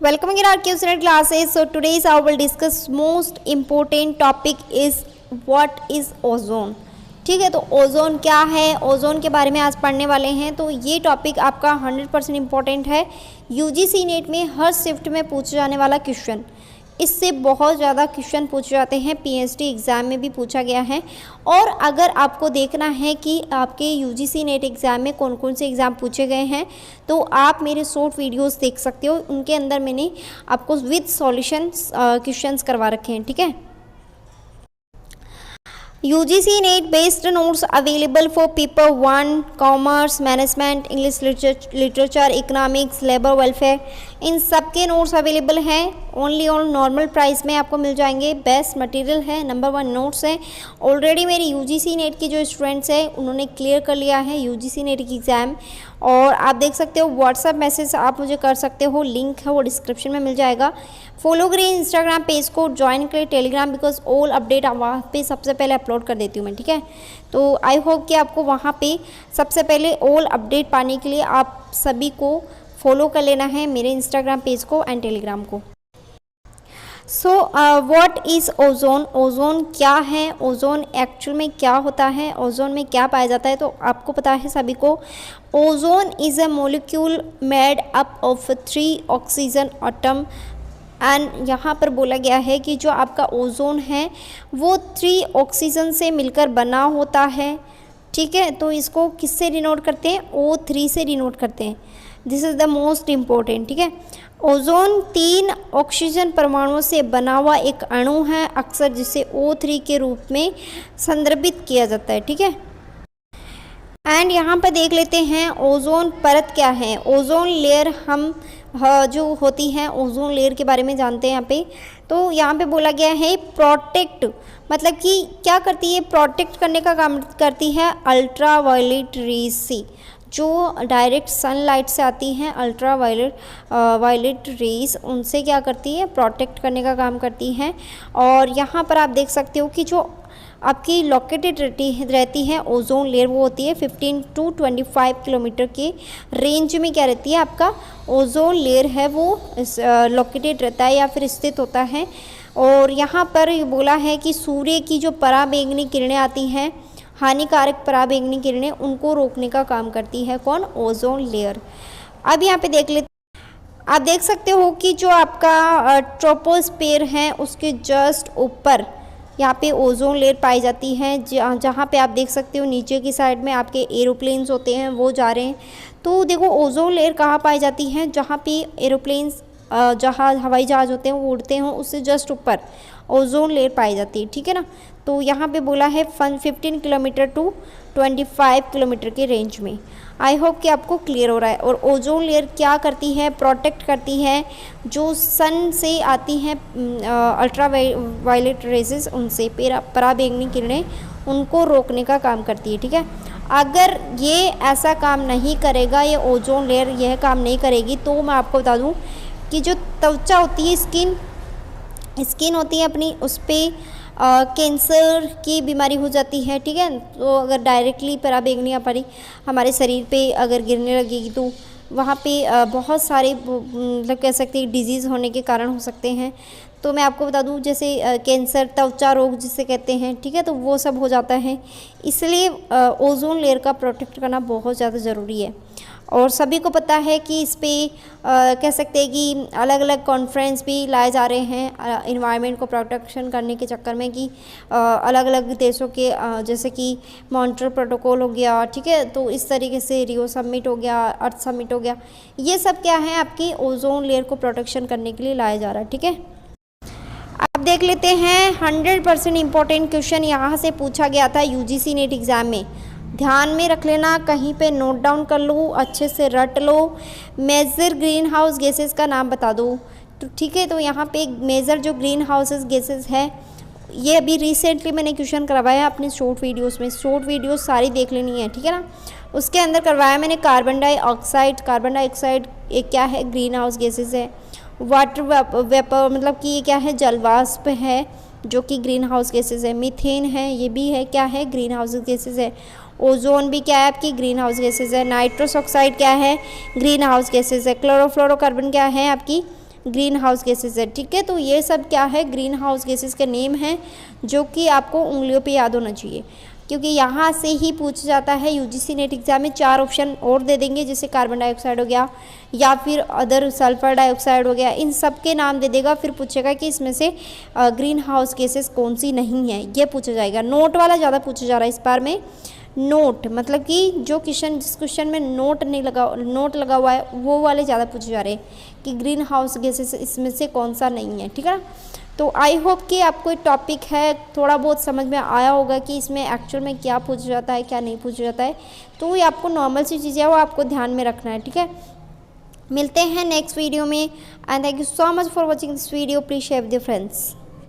Welcoming in our QCNet classes. So today's I will discuss most important topic is what is ozone. ठीक है, तो ozone क्या है, ozone के बारे में आज पढ़ने वाले हैं। तो ये टॉपिक आपका 100% इम्पोर्टेंट है। यूजीसी नेट में हर शिफ्ट में पूछे जाने वाला क्वेश्चन, इससे बहुत ज़्यादा क्वेश्चन पूछे जाते हैं। पीएचडी एग्ज़ाम में भी पूछा गया है। और अगर आपको देखना है कि आपके यूजीसी नेट एग्ज़ाम में कौन कौन से एग्ज़ाम पूछे गए हैं, तो आप मेरे शॉर्ट वीडियोस देख सकते हो। उनके अंदर मैंने आपको विद सॉल्यूशंस क्वेश्चंस करवा रखे हैं। ठीक है, UGC NET based notes available for paper 1 commerce, management, English literature, economics, labour welfare, इन सब के नोट्स अवेलेबल हैं। ओनली ऑन नॉर्मल प्राइस में आपको मिल जाएंगे। बेस्ट मटेरियल है, नंबर 1 नोट्स हैं। ऑलरेडी मेरे UGC नेट के जो स्टूडेंट्स हैं उन्होंने क्लियर कर लिया है UGC नेट की एग्ज़ाम। और आप देख सकते हो व्हाट्सएप मैसेज आप मुझे कर सकते हो, लिंक है वो डिस्क्रिप्शन में मिल जाएगा। फॉलो करिए इंस्टाग्राम पेज को, ज्वाइन करिए टेलीग्राम, बिकॉज ऑल अपडेट वहाँ पे सबसे पहले अपलोड कर देती हूँ मैं। ठीक है, तो आई होप कि आपको वहाँ पे सबसे पहले ऑल अपडेट पाने के लिए आप सभी को फॉलो कर लेना है, मेरे इंस्टाग्राम पेज को एंड टेलीग्राम को। So what is ozone, ozone क्या है, ओजोन एक्चुअल में क्या होता है, ओजोन में क्या पाया जाता है, तो आपको पता है सभी को। Ozone is a molecule made up of 3 oxygen atom and यहाँ पर बोला गया है कि जो आपका ओजोन है वो 3 ऑक्सीजन से मिलकर बना होता है। ठीक है, तो इसको किससे डिनोट करते हैं, O3 से डिनोट करते हैं। This is the most important. ठीक है, ओजोन 3 ऑक्सीजन परमाणुओं से बना हुआ एक अणु है, अक्सर जिसे O3 के रूप में संदर्भित किया जाता है। ठीक है, एंड यहाँ पर देख लेते हैं ओजोन परत क्या है। ओजोन लेयर हम जो होती हैं ओजोन लेयर के बारे में जानते हैं यहाँ पे। तो यहाँ पे बोला गया है प्रोटेक्ट, मतलब कि क्या करती है, प्रोटेक्ट करने का काम करती है अल्ट्रा वायलेट रेज से, जो डायरेक्ट सनलाइट से आती हैं। अल्ट्रा वायलेट रेज उनसे क्या करती है, प्रोटेक्ट करने का काम करती हैं। और यहाँ पर आप देख सकते हो कि जो आपकी लोकेटेड रहती है ओजोन लेयर, वो होती है 15 to 25 किलोमीटर के रेंज में क्या रहती है, आपका ओजोन लेयर है वो लोकेटेड रहता है या फिर स्थित होता है। और यहाँ पर ये बोला है कि सूर्य की जो पराबैंगनी किरणें आती हैं, हानिकारक पराबैंगनी किरणें, उनको रोकने का काम करती है कौन, ओजोन लेयर। अब यहाँ पे देख लेते, आप देख सकते हो कि जो आपका ट्रोपोस्फेयर है उसके जस्ट ऊपर यहाँ पे ओजोन लेयर पाई जाती है। जहाँ पे आप देख सकते हो नीचे की साइड में आपके एरोप्लेन्स होते हैं वो जा रहे हैं। तो देखो ओजोन लेयर कहाँ पाई जाती है, जहाँ पे एरोप्लेन्स हवाई जहाज़ होते हैं वो उड़ते हैं, उससे जस्ट ऊपर ओजोन लेयर पाई जाती है। ठीक है ना, तो यहाँ पे बोला है 15 किलोमीटर टू 25 किलोमीटर के रेंज में। आई होप कि आपको क्लियर हो रहा है। और ओजोन लेयर क्या करती है, प्रोटेक्ट करती है जो सन से आती हैं अल्ट्रा वायलेट रेजेस, उनसे पराबैंगनी किरणें, उनको रोकने का काम करती है। ठीक है, अगर ये ऐसा काम नहीं करेगा, ये ओजोन लेयर यह काम नहीं करेगी, तो मैं आपको बता दूं कि जो त्वचा होती है, स्किन होती है अपनी, उस पर कैंसर की बीमारी हो जाती है। ठीक है, तो अगर डायरेक्टली पराबैंगनी हमारे शरीर पे अगर गिरने लगेगी तो वहाँ पे बहुत सारे मतलब कह सकते हैं डिजीज़ होने के कारण हो सकते हैं। तो मैं आपको बता दूं जैसे कैंसर, त्वचा रोग जिसे कहते हैं, ठीक है, तो वो सब हो जाता है। इसलिए ओजोन लेयर का प्रोटेक्ट करना बहुत ज़्यादा ज़रूरी है। और सभी को पता है कि इस पे कह सकते हैं कि अलग अलग कॉन्फ्रेंस भी लाए जा रहे हैं इन्वायरमेंट को प्रोटेक्शन करने के चक्कर में, कि अलग अलग देशों के जैसे कि मॉन्ट्रियल प्रोटोकॉल हो गया। ठीक है, तो इस तरीके से रियो समिट हो गया, अर्थ समिट हो गया, ये सब क्या है आपकी ओजोन लेयर को प्रोटेक्शन करने के लिए लाया जा रहा है। ठीक है, अब देख लेते हैं 100% इम्पोर्टेंट क्वेश्चन यहाँ से पूछा गया था UGC नेट एग्ज़ाम में। ध्यान में रख लेना, कहीं पे नोट डाउन कर लो, अच्छे से रट लो। मेजर ग्रीन हाउस गैसेस का नाम बता दो। तो ठीक है, तो यहाँ पे एक मेजर जो ग्रीन हाउसेस गैसेस है, ये अभी रिसेंटली मैंने क्वेश्चन करवाया अपने शॉर्ट वीडियोस में। शॉर्ट वीडियोस सारी देख लेनी है, ठीक है ना। उसके अंदर करवाया मैंने कार्बन डाइऑक्साइड एक क्या है, ग्रीन हाउस गैसेस है। वाटर वेपर मतलब कि ये क्या है, जलवाष्प है जो कि ग्रीन हाउस गैसेस है। मीथेन है, ये भी है क्या है, ग्रीन हाउस गैसेस है। ओजोन भी क्या है आपकी, ग्रीन हाउस गैसेज है। नाइट्रस ऑक्साइड क्या है, ग्रीन हाउस गैसेज है। क्लोरोफ्लोरोकार्बन क्या है आपकी, ग्रीन हाउस गैसेस है। ठीक है, तो ये सब क्या है, ग्रीन हाउस गैसेस के नेम हैं जो कि आपको उंगलियों पे याद होना चाहिए, क्योंकि यहाँ से ही पूछा जाता है। यूजीसी नेट एग्जाम में 4 ऑप्शन और दे देंगे, जैसे कार्बन डाइऑक्साइड हो गया या फिर अदर सल्फर डाइऑक्साइड हो गया, इन सब के नाम दे देगा। फिर पूछेगा कि इसमें से ग्रीन हाउस गैसेस कौन सी नहीं है, ये पूछा जाएगा। नोट वाला ज़्यादा पूछा जा रहा है इस बार में। नोट मतलब कि जो क्वेश्चन, जिस क्वेश्चन में नोट लगा हुआ है वो वाले ज़्यादा पूछे जा रहे हैं कि ग्रीन हाउस गैसेस इसमें से कौन सा नहीं है। ठीक है ना, तो आई होप कि आपको टॉपिक है थोड़ा बहुत समझ में आया होगा कि इसमें एक्चुअल में क्या पूछा जाता है, क्या नहीं पूछा जाता है। तो ये आपको नॉर्मल सी चीज़ें हैं, वो आपको ध्यान में रखना है। ठीक है, मिलते हैं नेक्स्ट वीडियो में, and thank you so much for watching this video. Please share with your friends.